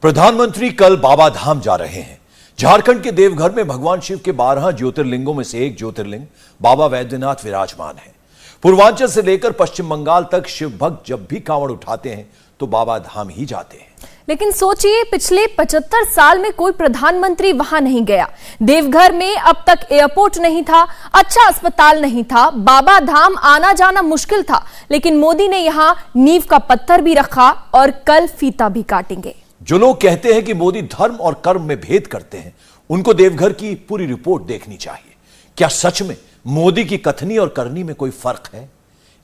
प्रधानमंत्री कल बाबा धाम जा रहे हैं। झारखंड के देवघर में भगवान शिव के 12 ज्योतिर्लिंगों में से एक ज्योतिर्लिंग बाबा वैद्यनाथ विराजमान है। पूर्वांचल से लेकर पश्चिम बंगाल तक शिव भक्त जब भी कांवड़ उठाते हैं तो बाबा धाम ही जाते हैं। लेकिन सोचिए, पिछले 75 साल में कोई प्रधानमंत्री वहां नहीं गया। देवघर में अब तक एयरपोर्ट नहीं था, अच्छा अस्पताल नहीं था, बाबा धाम आना जाना मुश्किल था। लेकिन मोदी ने यहां नींव का पत्थर भी रखा और कल फीता भी काटेंगे। जो लोग कहते हैं कि मोदी धर्म और कर्म में भेद करते हैं, उनको देवघर की पूरी रिपोर्ट देखनी चाहिए। क्या सच में मोदी की कथनी और करनी में कोई फर्क है?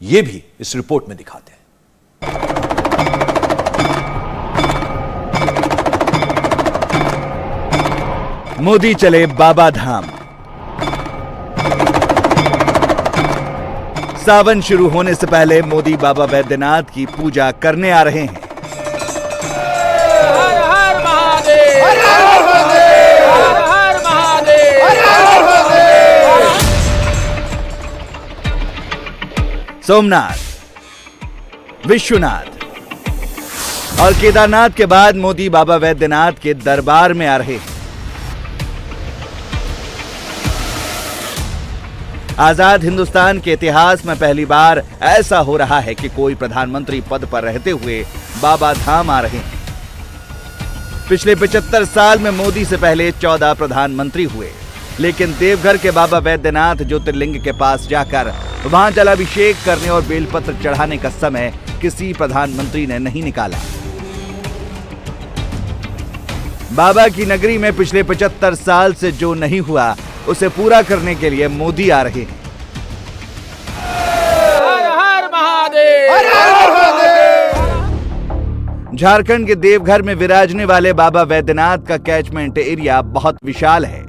यह भी इस रिपोर्ट में दिखाते हैं। मोदी चले बाबा धाम। सावन शुरू होने से पहले मोदी बाबा वैद्यनाथ की पूजा करने आ रहे हैं। हर हर महादेव, हर हर महादेव, हर हर महादेव, हर हर महादेव। सोमनाथ, विश्वनाथ और केदारनाथ के बाद मोदी बाबा वैद्यनाथ के दरबार में आ रहे हैं। आजाद हिंदुस्तान के इतिहास में पहली बार ऐसा हो रहा है कि कोई प्रधानमंत्री पद पर रहते हुए बाबा धाम आ रहे हैं। पिछले 75 साल में मोदी से पहले 14 प्रधानमंत्री हुए, लेकिन देवघर के बाबा वैद्यनाथ ज्योतिर्लिंग के पास जाकर वहां जलाभिषेक करने और बेलपत्र चढ़ाने का समय किसी प्रधानमंत्री ने नहीं निकाला। बाबा की नगरी में पिछले 75 साल से जो नहीं हुआ उसे पूरा करने के लिए मोदी आ रहे हैं। हर हर महादेव, हर हर महादेव। झारखंड के देवघर में विराजने वाले बाबा वैद्यनाथ का कैचमेंट एरिया बहुत विशाल है।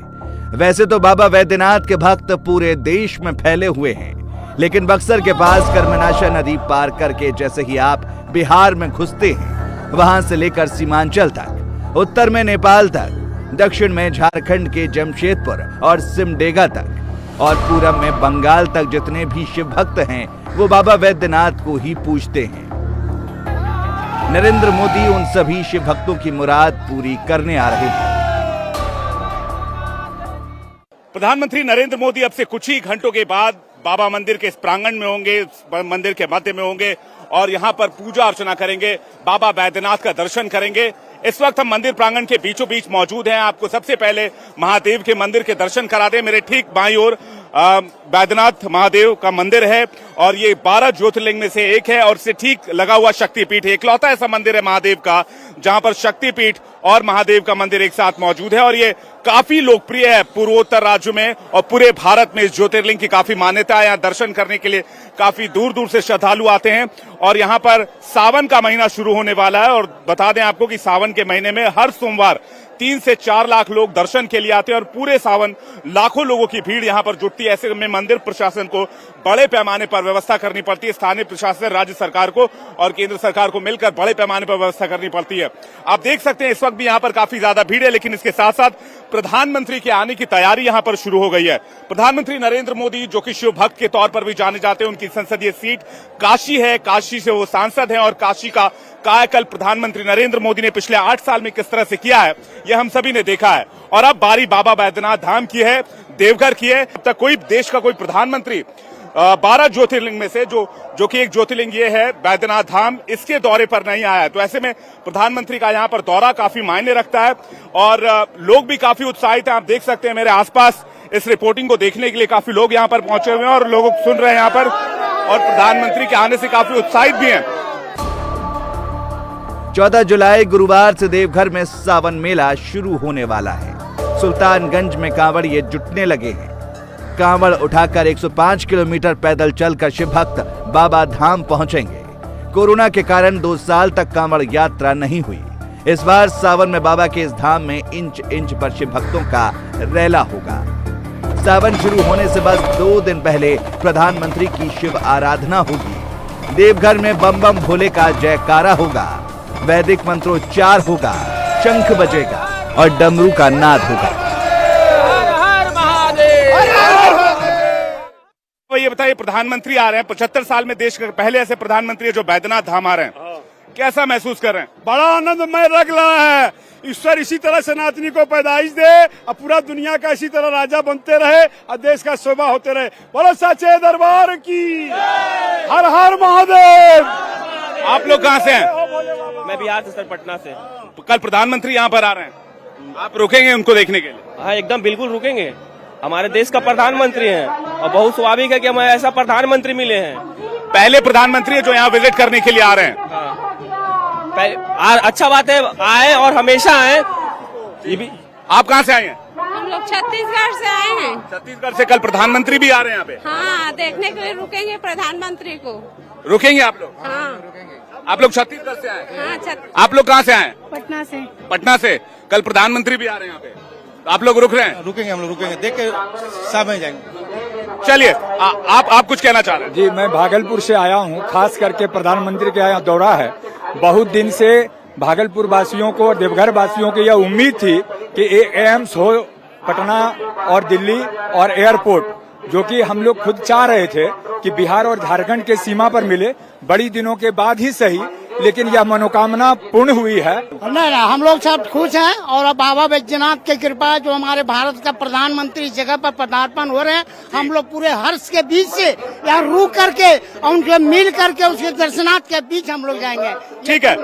वैसे तो बाबा वैद्यनाथ के भक्त पूरे देश में फैले हुए हैं, लेकिन बक्सर के पास कर्मनाशा नदी पार करके जैसे ही आप बिहार में घुसते हैं, वहां से लेकर सीमांचल तक, उत्तर में नेपाल तक, दक्षिण में झारखंड के जमशेदपुर और सिमडेगा तक और पूरब में बंगाल तक जितने भी शिव भक्त हैं वो बाबा वैद्यनाथ को ही पूजते हैं। नरेंद्र मोदी उन सभी शिव भक्तों की मुराद पूरी करने आ रहे हैं। प्रधानमंत्री नरेंद्र मोदी अब से कुछ ही घंटों के बाद बाबा मंदिर के इस प्रांगण में होंगे, मंदिर के मध्य में होंगे और यहाँ पर पूजा अर्चना करेंगे, बाबा वैद्यनाथ का दर्शन करेंगे। इस वक्त हम मंदिर प्रांगण के बीचों बीच मौजूद हैं। आपको सबसे पहले महादेव के मंदिर के दर्शन करा दें। मेरे ठीक बाईं ओर वैद्यनाथ महादेव का मंदिर है और ये 12 ज्योतिर्लिंग में से एक है और इससे ठीक लगा हुआ शक्तिपीठ है। इकलौता ऐसा मंदिर है महादेव का जहां पर शक्तिपीठ और महादेव का मंदिर एक साथ मौजूद है और ये काफी लोकप्रिय है पूर्वोत्तर राज्यों में और पूरे भारत में। इस ज्योतिर्लिंग की काफी मान्यता है। यहाँ दर्शन करने के लिए काफी दूर दूर से श्रद्धालु आते हैं और यहाँ पर सावन का महीना शुरू होने वाला है और बता दें आपको कि सावन के महीने में हर सोमवार 3 से 4 लाख लोग दर्शन के लिए आते हैं और पूरे सावन लाखों लोगों की भीड़ यहाँ पर जुटती है। ऐसे में मंदिर प्रशासन को बड़े पैमाने पर व्यवस्था करनी पड़ती है। स्थानीय प्रशासन, राज्य सरकार को और केंद्र सरकार को मिलकर बड़े पैमाने पर व्यवस्था करनी पड़ती है। आप देख सकते हैं इस वक्त भी यहाँ पर काफी ज्यादा भीड़ है, लेकिन इसके साथ साथ प्रधानमंत्री के आने की तैयारी यहाँ पर शुरू हो गई है। प्रधानमंत्री नरेंद्र मोदी, जो कि शिव भक्त के तौर पर भी जाने जाते हैं, उनकी संसदीय सीट काशी है, काशी से वो सांसद हैं और काशी का कायाकल्प प्रधानमंत्री नरेंद्र मोदी ने पिछले 8 साल में किस तरह से किया है यह हम सभी ने देखा है। और अब बारी बाबा वैद्यनाथ धाम की है, देवघर की है। अब तक कोई देश का कोई प्रधानमंत्री 12 ज्योतिर्लिंग में से जो कि एक ज्योतिर्लिंग ये है वैद्यनाथ धाम, इसके दौरे पर नहीं आया है। तो ऐसे में प्रधानमंत्री का यहाँ पर दौरा काफी मायने रखता है और लोग भी काफी उत्साहित हैं। आप देख सकते हैं मेरे आसपास इस रिपोर्टिंग को देखने के लिए काफी लोग यहाँ पर पहुंचे हुए हैं और लोग सुन रहे हैं यहाँ पर और प्रधानमंत्री के आने से काफी उत्साहित भी हैं। 14 जुलाई गुरुवार से देवघर में सावन मेला शुरू होने वाला है। सुल्तानगंज में कांवड़िए जुटने लगे हैं। कांवड़ उठाकर 105 किलोमीटर पैदल चलकर शिव भक्त बाबा धाम पहुंचेंगे। कोरोना के कारण 2 साल तक कांवड़ यात्रा नहीं हुई। इस बार सावन में बाबा के इस धाम में इंच इंच पर शिव भक्तों का रैला होगा। सावन शुरू होने से बस 2 दिन पहले प्रधानमंत्री की शिव आराधना होगी। देवघर में बम बम भोले का जयकारा होगा, वैदिक मंत्रोच्चार होगा, शंख बजेगा और डमरू का नाद होगा। हर हर महादेव, हर हर महादेव। ये बताइए, प्रधानमंत्री आ रहे हैं, 75 साल में देश के पहले ऐसे प्रधानमंत्री है जो वैद्यनाथ धाम आ रहे हैं, कैसा महसूस कर रहे हैं? बड़ा आनंदमय लग रहा है। ईश्वर इसी तरह सनातनी को पैदाइश दे और पूरा दुनिया का इसी तरह राजा बनते रहे और देश का सेवा होते रहे। बोलो सच्चे दरबार की, हर हर महादेव। आप लोग कहाँ से हैं? मैं बिहार से सर, पटना से। कल प्रधानमंत्री यहाँ पर आ रहे हैं, आप रुकेंगे उनको देखने के लिए? हाँ, एकदम बिल्कुल रुकेंगे। हमारे देश का प्रधानमंत्री हैं और बहुत स्वाभाविक है कि हमें ऐसा प्रधानमंत्री मिले हैं। पहले प्रधानमंत्री जो यहाँ विजिट करने के लिए आ रहे हैं। अच्छा बात है, आए और हमेशा आए। ये भी। आप कहाँ से आए हैं? हम लोग छत्तीसगढ़ से आए हैं। छत्तीसगढ़ से कल प्रधानमंत्री भी आ रहे हैं यहाँ पे? हाँ, देखने के लिए रुकेंगे प्रधानमंत्री को। रुकेंगे आप लोग? हाँ। आप लोग छत्तीसगढ़ से आए? हाँ, आप लोग कहाँ से आए? पटना से। पटना से। कल प्रधानमंत्री भी आ रहे हैं यहाँ पे, आप लोग रुक रहे हैं? रुकेंगे, हम लोग रुकेंगे, देख के साथ में जाएंगे। चलिए, आप कुछ कहना चाह रहे हैं? जी, मैं भागलपुर से आया हूँ, खास करके प्रधानमंत्री के यहाँ दौरा है। बहुत दिन से भागलपुर वासियों को और देवघर वासियों को यह उम्मीद थी कि एम्स हो पटना और दिल्ली और एयरपोर्ट, जो कि हम लोग खुद चाह रहे थे कि बिहार और झारखंड के सीमा पर मिले। बड़ी दिनों के बाद ही सही, लेकिन यह मनोकामना पूर्ण हुई है। नहीं, हम लोग सब खुश हैं और अब बाबा बैद्यनाथ की कृपा जो हमारे भारत का प्रधानमंत्री इस जगह पर पदार्पण हो रहे हैं, हम लोग पूरे हर्ष के बीच से यहाँ रुक करके और उनसे मिल करके उसके दर्शनार्थ के बीच हम लोग जाएंगे। ठीक है।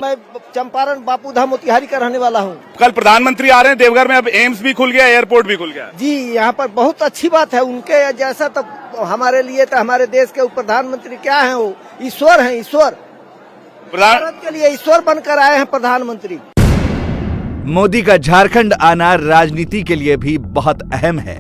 मैं चंपारण बापू धाम मोतिहारी का रहने वाला हूँ। कल प्रधानमंत्री आ रहे हैं देवघर में, अब एम्स भी खुल गया, एयरपोर्ट भी खुल गया। जी, यहाँ पर बहुत अच्छी बात है। उनके जैसा तो हमारे लिए तो हमारे देश के प्रधानमंत्री क्या है, वो ईश्वर है। ईश्वर भारत के लिए ईश्वर बनकर आए हैं प्रधानमंत्री। मोदी का झारखंड आना राजनीति के लिए भी बहुत अहम है।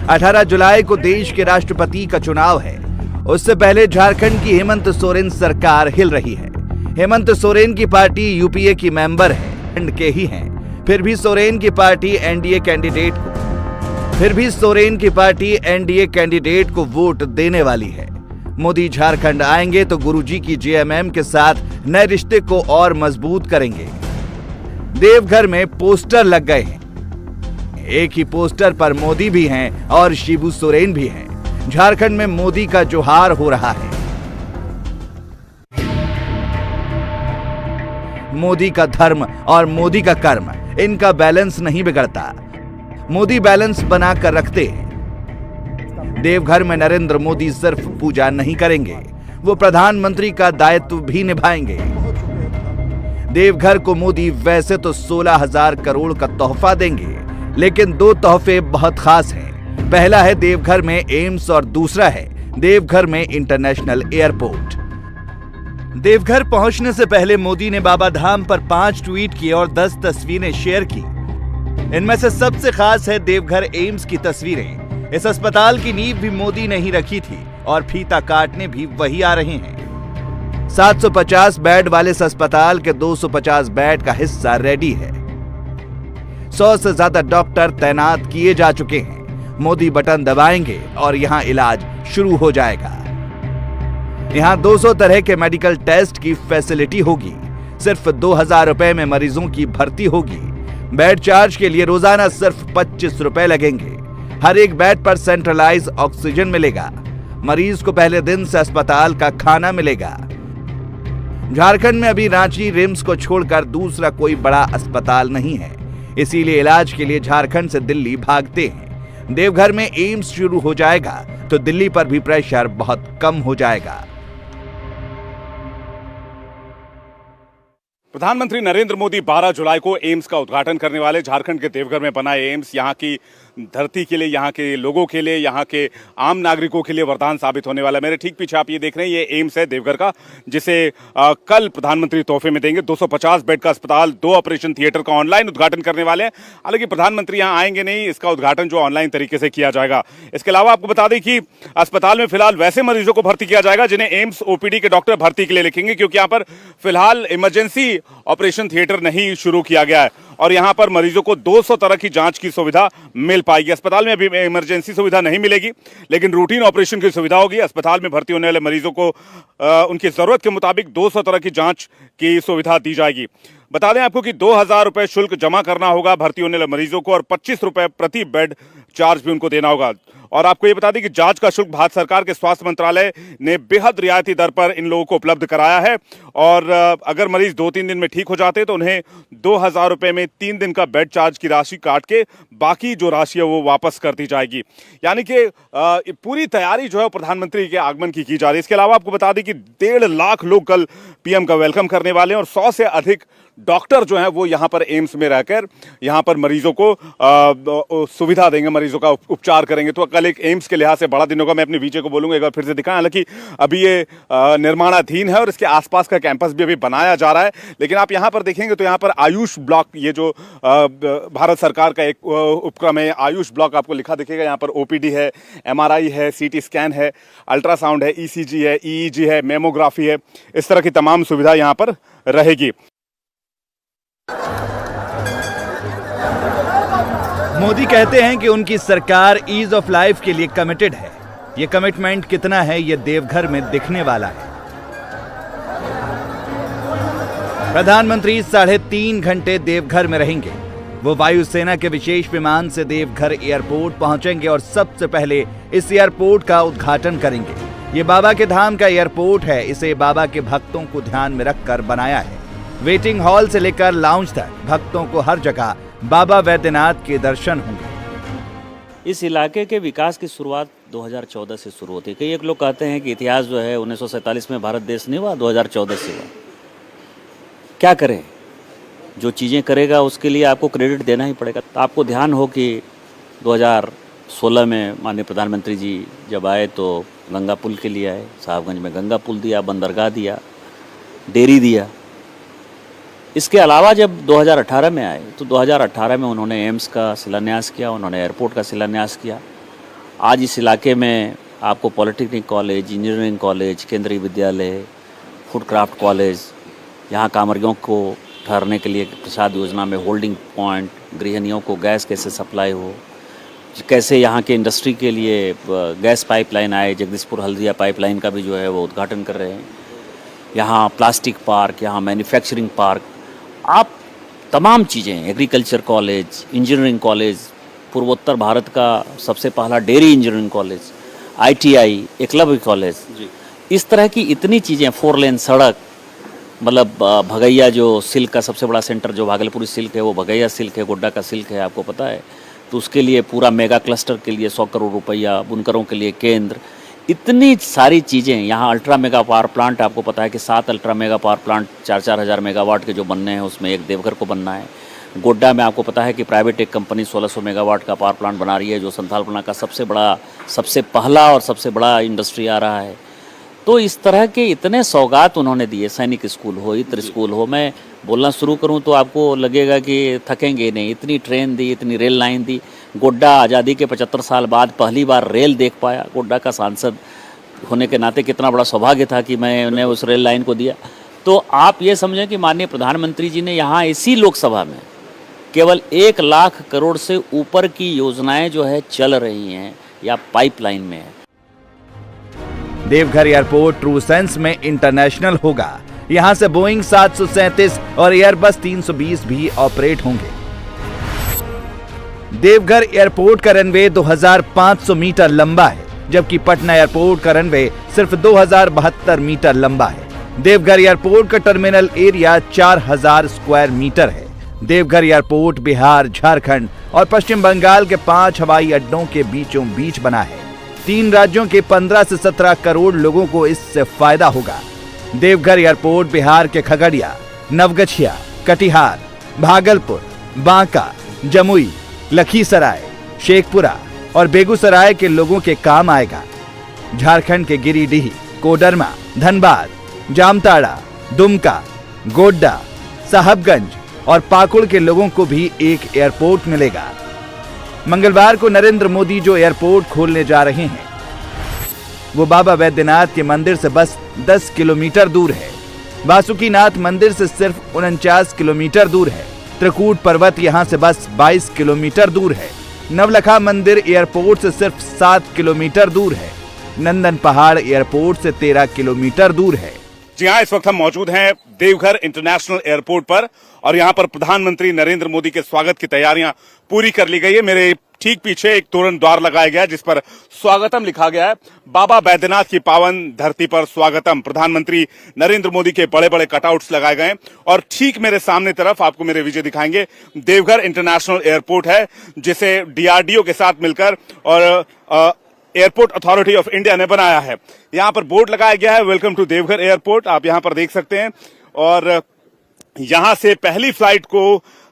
18 जुलाई को देश के राष्ट्रपति का चुनाव है। उससे पहले झारखंड की हेमंत सोरेन सरकार हिल रही है। हेमंत सोरेन की पार्टी यूपीए की मेंबर है, के ही हैं। फिर भी सोरेन की पार्टी एनडीए कैंडिडेट को वोट देने वाली है। मोदी झारखंड आएंगे तो गुरुजी की जेएमएम के साथ नए रिश्ते को और मजबूत करेंगे। देवघर में पोस्टर लग गए हैं। एक ही पोस्टर पर मोदी भी हैं और शिबू सोरेन भी हैं। झारखंड में मोदी का जोहार हो रहा है। मोदी का धर्म और मोदी का कर्म, इनका बैलेंस नहीं बिगड़ता। मोदी बैलेंस बनाकर रखते हैं। देवघर में नरेंद्र मोदी सिर्फ पूजा नहीं करेंगे, वो प्रधानमंत्री का दायित्व भी निभाएंगे। देवघर को मोदी वैसे तो 16,000 करोड़ का तोहफा देंगे, लेकिन 2 तोहफे बहुत खास हैं। पहला है देवघर में एम्स और दूसरा है देवघर में इंटरनेशनल एयरपोर्ट। देवघर पहुंचने से पहले मोदी ने बाबा धाम पर 5 ट्वीट किए और 10 तस्वीरें शेयर की। इनमें से सबसे खास है देवघर एम्स की तस्वीरें। इस अस्पताल की नींव भी मोदी ने ही रखी थी और फीता काटने भी वही आ रहे हैं। 750 बेड वाले इस अस्पताल के 250 बेड का हिस्सा रेडी है। 100 से ज्यादा डॉक्टर तैनात किए जा चुके हैं। मोदी बटन दबाएंगे और यहां इलाज शुरू हो जाएगा। यहां 200 तरह के मेडिकल टेस्ट की फैसिलिटी होगी। सिर्फ 2,000 रुपए में मरीजों की भर्ती होगी। बेड चार्ज के लिए रोजाना सिर्फ 25 रुपए लगेंगे। हर एक बेड पर सेंट्रलाइज ऑक्सीजन मिलेगा। मरीज को पहले दिन से अस्पताल का खाना मिलेगा। झारखंड में अभी रांची रिम्स को छोड़कर दूसरा कोई बड़ा अस्पताल नहीं है, इसीलिए इलाज के लिए झारखंड से दिल्ली भागते हैं। देवघर में एम्स शुरू हो जाएगा तो दिल्ली पर भी प्रेशर बहुत कम हो जाएगा। प्रधानमंत्री नरेंद्र मोदी 12 जुलाई को एम्स का उद्घाटन करने वाले। झारखंड के देवघर में बना एम्स यहाँ की धरती के लिए, यहाँ के लोगों के लिए, यहाँ के आम नागरिकों के लिए वरदान साबित होने वाला है। मेरे ठीक पीछे आप ये देख रहे हैं, ये एम्स है देवघर का, जिसे कल प्रधानमंत्री तोहफे में देंगे। 250 बेड का अस्पताल, 2 ऑपरेशन थिएटर का ऑनलाइन उद्घाटन करने वाले हैं। हालांकि प्रधानमंत्री यहाँ आएंगे नहीं, इसका उद्घाटन जो ऑनलाइन तरीके से किया जाएगा। इसके अलावा आपको बता दें कि अस्पताल में फिलहाल वैसे मरीजों को भर्ती किया जाएगा जिन्हें एम्स ओपीडी के डॉक्टर भर्ती के लिए लिखेंगे, क्योंकि यहाँ पर फिलहाल इमरजेंसी ऑपरेशन थिएटर नहीं शुरू किया गया है और यहां पर मरीजों को 200 तरह की जांच की सुविधा मिल पाएगी। अस्पताल में अभी इमरजेंसी सुविधा नहीं मिलेगी, लेकिन रूटीन ऑपरेशन की सुविधा होगी। अस्पताल में भर्ती होने वाले मरीजों को उनकी जरूरत के मुताबिक 200 तरह की जांच की सुविधा दी जाएगी। बता दें आपको कि 2,000 रुपए शुल्क जमा करना होगा भर्ती होने वाले मरीजों को और 25 रुपए प्रति बेड चार्ज भी उनको देना होगा। और आपको ये बता दें कि जांच का शुल्क भारत सरकार के स्वास्थ्य मंत्रालय ने बेहद रियायती दर पर इन लोगों को उपलब्ध कराया है। और अगर मरीज 2-3 दिन में ठीक हो जाते तो उन्हें 2,000 रुपए में 3 दिन का बेड चार्ज की राशि काट के बाकी जो राशि है वो वापस कर दी जाएगी। यानी कि पूरी तैयारी जो है प्रधानमंत्री के आगमन की जा रही है। इसके अलावा आपको बता दें कि 1.5 लाख लोग कल पीएम का वेलकम करने वाले हैं और 100 से अधिक डॉक्टर जो हैं वो यहाँ पर एम्स में रहकर यहाँ पर मरीजों को सुविधा देंगे, मरीजों का उपचार करेंगे। तो कल एक एम्स के लिहाज से बड़ा दिन होगा। मैं अपने वीजे को बोलूंगा एक बार फिर से दिखाएं। हालांकि अभी ये निर्माणाधीन है और इसके आसपास का कैंपस भी अभी बनाया जा रहा है। लेकिन आप यहाँ पर देखेंगे तो यहाँ पर आयुष ब्लॉक, ये जो भारत सरकार का एक उपक्रम है, आयुष ब्लॉक आपको लिखा दिखेगा। यहाँ पर ओपीडी है, एमआरआई है, सीटी स्कैन है, अल्ट्रासाउंड है, ईसीजी है, ईईजी है, मेमोग्राफी है, इस तरह की तमाम सुविधा यहाँ पर रहेगी। मोदी कहते हैं कि उनकी सरकार ईज ऑफ लाइफ के लिए कमिटेड है। ये कमिटमेंट कितना है ये देवघर में दिखने वाला है। प्रधानमंत्री 3.5 घंटे देवघर में रहेंगे। वो वायुसेना के विशेष विमान से देवघर एयरपोर्ट पहुंचेंगे और सबसे पहले इस एयरपोर्ट का उद्घाटन करेंगे। ये बाबा के धाम का एयरपोर्ट है। इसे बाबा के भक्तों को ध्यान में रखकर बनाया है। वेटिंग हॉल से लेकर लाउंज तक भक्तों को हर जगह बाबा वैद्यनाथ के दर्शन होंगे। इस इलाके के विकास की शुरुआत 2014 से शुरू होती है। कई एक लोग कहते हैं कि इतिहास जो है 1947 में भारत देश नहीं हुआ, 2014 से हुआ। क्या करें, जो चीज़ें करेगा उसके लिए आपको क्रेडिट देना ही पड़ेगा। तो आपको ध्यान हो कि 2016 में माननीय प्रधानमंत्री जी जब आए तो गंगा पुल के लिए आए। साहबगंज में गंगा पुल दिया, बंदरगाह दिया, डेयरी दिया। इसके अलावा जब 2018 में आए तो 2018 में उन्होंने एम्स का शिलान्यास किया, उन्होंने एयरपोर्ट का शिलान्यास किया। आज इस इलाके में आपको पॉलिटेक्निक कॉलेज, इंजीनियरिंग कॉलेज, केंद्रीय विद्यालय, फूड क्राफ्ट कॉलेज, यहाँ कांवरियों को ठहरने के लिए प्रसाद योजना में होल्डिंग पॉइंट, गृहिणियों को गैस कैसे सप्लाई हो, कैसे यहाँ के इंडस्ट्री के लिए गैस पाइपलाइन आए। जगदीशपुर हल्दिया पाइपलाइन का भी जो है वो उद्घाटन कर रहे हैं। यहाँ प्लास्टिक पार्क, यहाँ मैन्युफैक्चरिंग पार्क, आप तमाम चीज़ें, एग्रीकल्चर कॉलेज, इंजीनियरिंग कॉलेज, पूर्वोत्तर भारत का सबसे पहला dairy engineering college, ITI, Eklavya college, इस तरह की इतनी चीज़ें, 4 लेन सड़क, मतलब भगैया जो सिल्क का सबसे बड़ा सेंटर जो भागलपुरी सिल्क है वो भगैया सिल्क है, गोड्डा का सिल्क है, आपको पता है। तो उसके लिए पूरा मेगा क्लस्टर के लिए 100 करोड़ रुपया, बुनकरों के लिए केंद्र, इतनी सारी चीज़ें। यहाँ अल्ट्रा मेगा पावर प्लांट, आपको पता है कि 7 अल्ट्रा मेगा पावर प्लांट 4-4 हज़ार मेगावाट के जो बनने हैं उसमें एक देवघर को बनना है। गोड्डा में आपको पता है कि प्राइवेट एक कंपनी 1600 मेगावाट का पावर प्लांट बना रही है जो संथालपना का सबसे पहला और सबसे बड़ा इंडस्ट्री आ रहा है। तो इस तरह के इतने सौगात उन्होंने दिए। सैनिक स्कूल हो, इत्र स्कूल हो, मैं बोलना शुरू करूं तो आपको लगेगा कि थकेंगे नहीं। इतनी ट्रेन दी, इतनी रेल लाइन दी। गोड्डा आज़ादी के 75 साल बाद पहली बार रेल देख पाया। गोड्डा का सांसद होने के नाते कितना बड़ा सौभाग्य था कि मैंने उस रेल लाइन को दिया। तो आप ये समझें कि माननीय प्रधानमंत्री जी ने यहाँ इसी लोकसभा में केवल 1 लाख करोड़ से ऊपर की योजनाएं जो है चल रही हैं या पाइपलाइन में है। देवघर एयरपोर्ट ट्रू सेंस में इंटरनेशनल होगा। यहां से बोइंग 737 और एयरबस 320 भी ऑपरेट होंगे। देवघर एयरपोर्ट का रनवे 2500 मीटर लंबा है, जबकि पटना एयरपोर्ट का रनवे सिर्फ 2072 मीटर लंबा है। देवघर एयरपोर्ट का टर्मिनल एरिया 4000 स्क्वायर मीटर है। देवघर एयरपोर्ट बिहार, झारखंड और पश्चिम बंगाल के 5 हवाई अड्डों के बीचों बीच बना है। 3 राज्यों के 15 से 17 करोड़ लोगों को इससे फायदा होगा। देवघर एयरपोर्ट बिहार के खगड़िया, नवगछिया, कटिहार, भागलपुर, बांका, जमुई, लखीसराय, शेखपुरा और बेगूसराय के लोगों के काम आएगा। झारखंड के गिरिडीह, कोडरमा, धनबाद, जामताड़ा, दुमका, गोड्डा, साहबगंज और पाकुड़ के लोगों को भी एक एयरपोर्ट मिलेगा। मंगलवार को नरेंद्र मोदी जो एयरपोर्ट खोलने जा रहे हैं वो बाबा वैद्यनाथ के मंदिर से बस 10 किलोमीटर दूर है। वासुकीनाथ मंदिर से सिर्फ 49 किलोमीटर दूर है। त्रिकूट पर्वत यहां से बस 22 किलोमीटर दूर है। नवलखा मंदिर एयरपोर्ट से सिर्फ 7 किलोमीटर दूर है। नंदन पहाड़ एयरपोर्ट से 13 किलोमीटर दूर है। जी हाँ, इस वक्त हम मौजूद हैं देवघर इंटरनेशनल एयरपोर्ट पर और यहाँ पर प्रधानमंत्री नरेंद्र मोदी के स्वागत की तैयारियां पूरी कर ली गई है। मेरे ठीक पीछे एक तोरण द्वार लगाया गया है जिस पर स्वागतम लिखा गया है। बाबा बैद्यनाथ की पावन धरती पर स्वागतम। प्रधानमंत्री नरेंद्र मोदी के बड़े बड़े कटआउट्स लगाए गए हैं और ठीक मेरे सामने तरफ आपको मेरे विजय दिखाएंगे देवघर इंटरनेशनल एयरपोर्ट है, जिसे DRDO के साथ मिलकर और एयरपोर्ट अथॉरिटी ऑफ इंडिया ने बनाया है। यहाँ पर बोर्ड लगाया गया है, वेलकम टू देवघर एयरपोर्ट, आप यहाँ पर देख सकते हैं। और यहां से पहली फ्लाइट को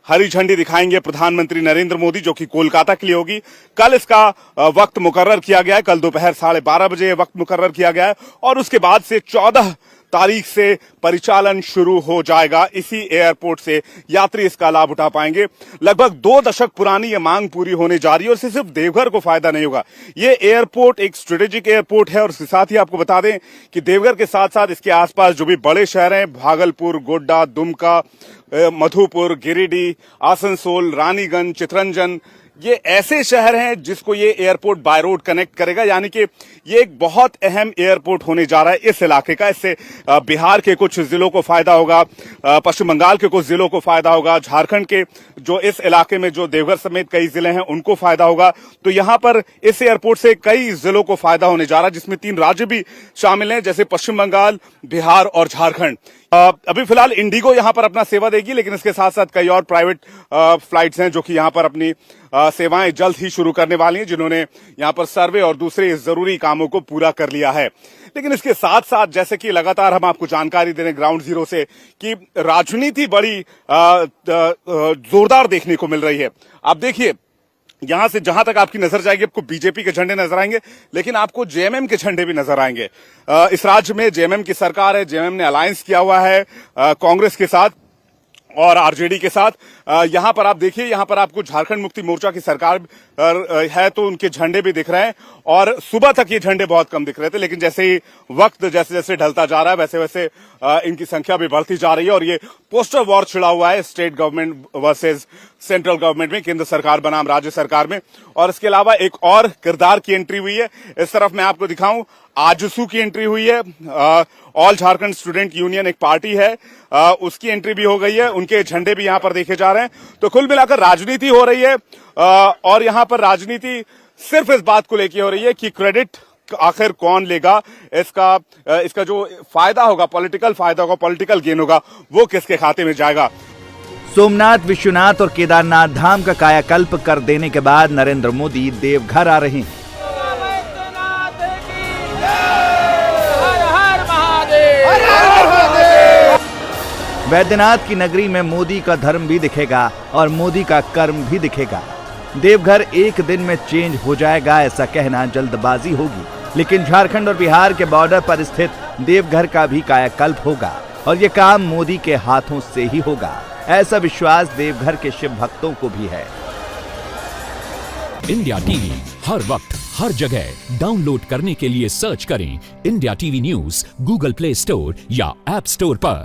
हरी झंडी दिखाएंगे प्रधानमंत्री नरेंद्र मोदी, जो कि कोलकाता के लिए होगी। कल इसका वक्त मुकर्रर किया गया है, कल दोपहर 12:30 बजे वक्त मुकर्रर किया गया है और उसके बाद से 14 तारीख से परिचालन शुरू हो जाएगा। इसी एयरपोर्ट से यात्री इसका लाभ उठा पाएंगे। लगभग 2 दशक पुरानी ये मांग पूरी होने जा रही है और इससे सिर्फ देवघर को फायदा नहीं होगा। ये एयरपोर्ट एक स्ट्रेटेजिक एयरपोर्ट है और इसके साथ ही आपको बता दें कि देवघर के साथ साथ इसके आसपास जो भी बड़े शहर हैं, भागलपुर, गोड्डा, दुमका, मधुपुर, गिरिडीह, आसनसोल, रानीगंज, चितरंजन, ये ऐसे शहर हैं जिसको ये एयरपोर्ट बाय रोड कनेक्ट करेगा। यानी कि ये एक बहुत अहम एयरपोर्ट होने जा रहा है इस इलाके का। इससे बिहार के कुछ जिलों को फायदा होगा, पश्चिम बंगाल के कुछ जिलों को फायदा होगा, झारखंड के जो इस इलाके में जो देवघर समेत कई जिले हैं उनको फायदा होगा। तो यहां पर इस एयरपोर्ट से कई जिलों को फायदा होने जा रहा है, जिसमें 3 राज्य भी शामिल हैं, जैसे पश्चिम बंगाल, बिहार और झारखंड। अभी फिलहाल इंडिगो यहां पर अपना सेवा देगी, लेकिन इसके साथ साथ कई और प्राइवेट फ्लाइट्स हैं जो कि यहां पर अपनी सेवाएं जल्द ही शुरू करने वाली हैं, जिन्होंने यहां पर सर्वे और दूसरे जरूरी कामों को पूरा कर लिया है। लेकिन इसके साथ साथ जैसे कि लगातार हम आपको जानकारी दे रहे हैं ग्राउंड जीरो से कि राजनीति बड़ी जोरदार देखने को मिल रही है। आप देखिए, यहां से जहां तक आपकी नजर जाएगी आपको बीजेपी के झंडे नजर आएंगे, लेकिन आपको जेएमएम के झंडे भी नजर आएंगे। इस राज्य में जेएमएम की सरकार है, जेएमएम ने अलायंस किया हुआ है कांग्रेस के साथ और आरजेडी के साथ। यहां पर आप देखिए, यहां पर आपको झारखंड मुक्ति मोर्चा की सरकार है तो उनके झंडे भी दिख रहे हैं और सुबह तक ये झंडे बहुत कम दिख रहे थे, लेकिन जैसे ही वक्त जैसे जैसे ढलता जा रहा है वैसे वैसे इनकी संख्या भी बढ़ती जा रही है और ये पोस्टर वॉर छिड़ा हुआ है state government versus central government में, केंद्र सरकार बनाम राज्य सरकार में। और इसके अलावा एक और किरदार की एंट्री हुई है, इस तरफ मैं आपको दिखाऊं, आजसू की एंट्री हुई है। ऑल झारखंड स्टूडेंट यूनियन एक पार्टी है, उसकी एंट्री भी हो गई है, उनके झंडे भी यहां पर देखे जा रहे हैं। तो कुल मिलाकर राजनीति हो रही है और यहां पर राजनीति सिर्फ इस बात को लेकर हो रही है कि क्रेडिट आखिर कौन लेगा, इसका जो फायदा होगा, पॉलिटिकल फायदा होगा, पॉलिटिकल गेन होगा, वो किसके खाते में जाएगा। सोमनाथ, विश्वनाथ और केदारनाथ धाम का कायाकल्प कर देने के बाद नरेंद्र मोदी देवघर आ रहे हैं। वैद्यनाथ की नगरी में मोदी का धर्म भी दिखेगा और मोदी का कर्म भी दिखेगा। देवघर एक दिन में चेंज हो जाएगा ऐसा कहना जल्दबाजी होगी, लेकिन झारखंड और बिहार के बॉर्डर पर स्थित देवघर का भी कायाकल्प होगा और ये काम मोदी के हाथों से ही होगा, ऐसा विश्वास देवघर के शिव भक्तों को भी है। इंडिया टीवी हर वक्त हर जगह डाउनलोड करने के लिए सर्च करें India TV news Google play store या ऐप स्टोर पर।